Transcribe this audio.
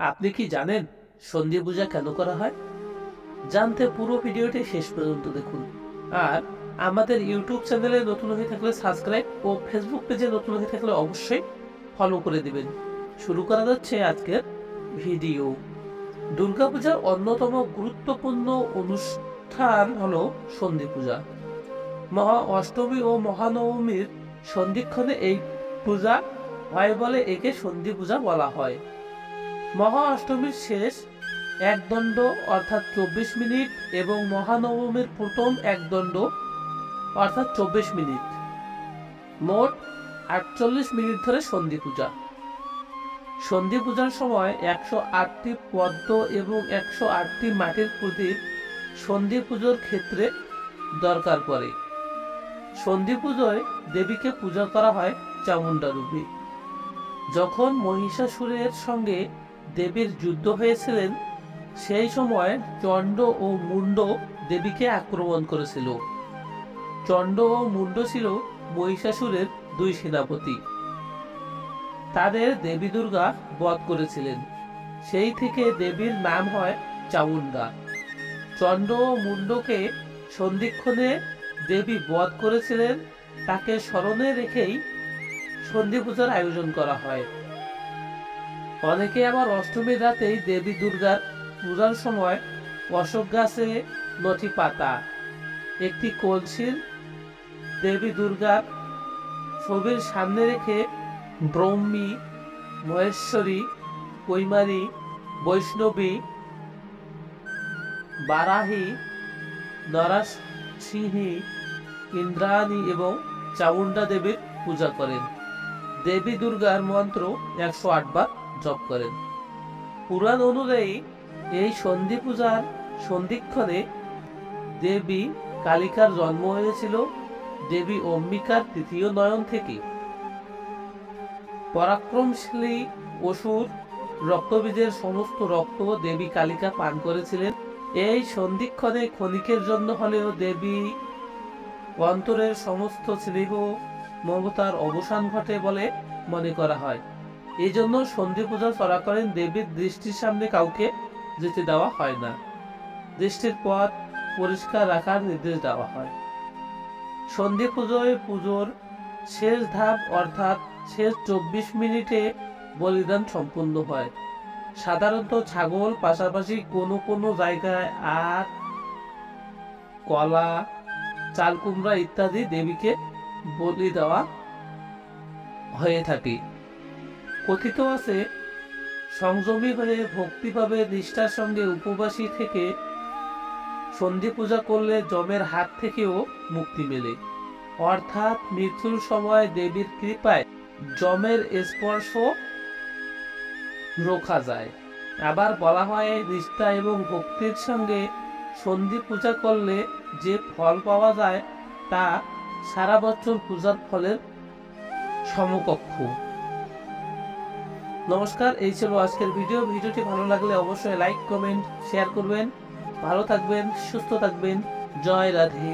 আপনি কি জানেন সন্ধি পূজা কেন করা হয়? জানতে পুরো ভিডিওটি শেষ পর্যন্ত দেখুন। আর আমাদের ইউটিউব চ্যানেলে নতুন হয়ে থাকলে সাবস্ক্রাইব ও ফেসবুক পেজে নতুন হয়ে থাকলে অবশ্যই ফলো করে দিবেন। শুরু করা যাচ্ছে আজকের ভিডিও। দুর্গাপূজার অন্যতম গুরুত্বপূর্ণ অনুষ্ঠান হলো সন্ধি পূজা। মহা অষ্টমী ও মহানবমীর সন্ধিক্ষণে এই পূজা হয় বলে একে সন্ধি পূজা বলা হয়। মহা অষ্টমীর শেষ একদণ্ড অর্থাৎ 24 মিনিট এবং মহানবমীর প্রথম একদণ্ড অর্থাৎ 24 মিনিট, মোট 48 মিনিট ধরে সন্ধি পূজা। সন্ধি পূজার সময় 108টি পদ্ম এবং 108টি মাটির প্রদীপ সন্ধি পুজোর ক্ষেত্রে দরকার পড়ে। সন্ধি পুজোয় দেবীকে পূজা করা হয় চামুণ্ডা রূপে। যখন মহিষাসুরের সঙ্গে দেবীর যুদ্ধ হয়েছিলেন সেই সময় চণ্ড ও মুণ্ড দেবীকে আক্রমণ করেছিল। চণ্ড ও মুণ্ড ছিল মহিষাসুরের দুই সেনাপতি। তাদের দেবী দুর্গা বধ করেছিলেন। সেই থেকে দেবীর নাম হয় চামুণ্ডা। চণ্ড ও মুণ্ডকে সন্ধিক্ষণে দেবী বধ করেছিলেন, তাকে স্মরণে রেখেই সন্ধি পূজার আয়োজন করা হয়। অনেকে আবার অষ্টমীর রাতেই দেবী দুর্গার পূজার সময় অশোক গাছে নটি পাতা একটি কলসির দেবী দুর্গার ছবির সামনে রেখে ব্রহ্মী, মহেশ্বরী, কৈমারী, বৈষ্ণবী, বারাহী, নরসিংহী, ইন্দ্রাণী এবং চামুণ্ডা দেবীর পূজা করেন। দেবী দুর্গার মন্ত্র 108 বার জপ করেন। পুরাণ অনুযায়ী এই সন্ধি পূজার সন্ধিক্ষণে দেবী কালিকার জন্ম হয়েছিল দেবী অম্বিকার তৃতীয় নয়ন থেকে। পরাক্রমশালী অসুর রক্তবীজের সমস্ত রক্ত দেবী কালিকা পান করেছিলেন। এই সন্ধিক্ষণে ক্ষণিকের জন্য হলেও দেবী অন্তরের সমস্ত স্নেহ মমতার অবসান ঘটে বলে মনে করা হয়। এই জন্য সন্ধি পূজা চলাকালীন দেবীর দৃষ্টির সামনে কাউকে যেতে দেওয়া হয় না। দৃষ্টির পথ পরিষ্কার রাখার নির্দেশ দেওয়া হয়। সন্ধি পুজোয় পুজোর শেষ ধাপ অর্থাৎ শেষ 24 মিনিটে বলিদান সম্পূর্ণ হয়। সাধারণত ছাগল, পাশাপাশি কোনো কোনো জায়গায় আখ, কলা, চাল কুমড়া ইত্যাদি দেবীকে বলি দেওয়া হয়ে থাকে। কথিত আছে সংযমী হয়ে ভক্তিভাবে নিষ্ঠার সঙ্গে উপবাসী থেকে সন্ধি পূজা করলে যমের হাত থেকেও মুক্তি মেলে, অর্থাৎ মৃত্যুর সময় দেবীর কৃপায় যমের স্পর্শ রোখা যায়। আবার বলা হয় নিষ্ঠা এবং ভক্তির সঙ্গে সন্ধি পূজা করলে যে ফল পাওয়া যায় তা সারা বছর পূজার ফলের সমকক্ষ। নমস্কার, এই ছিল আজকের ভিডিওটি ভালো লাগলে অবশ্যই লাইক, কমেন্ট, শেয়ার করবেন। ভালো থাকবেন, সুস্থ থাকবেন। জয় রাধে।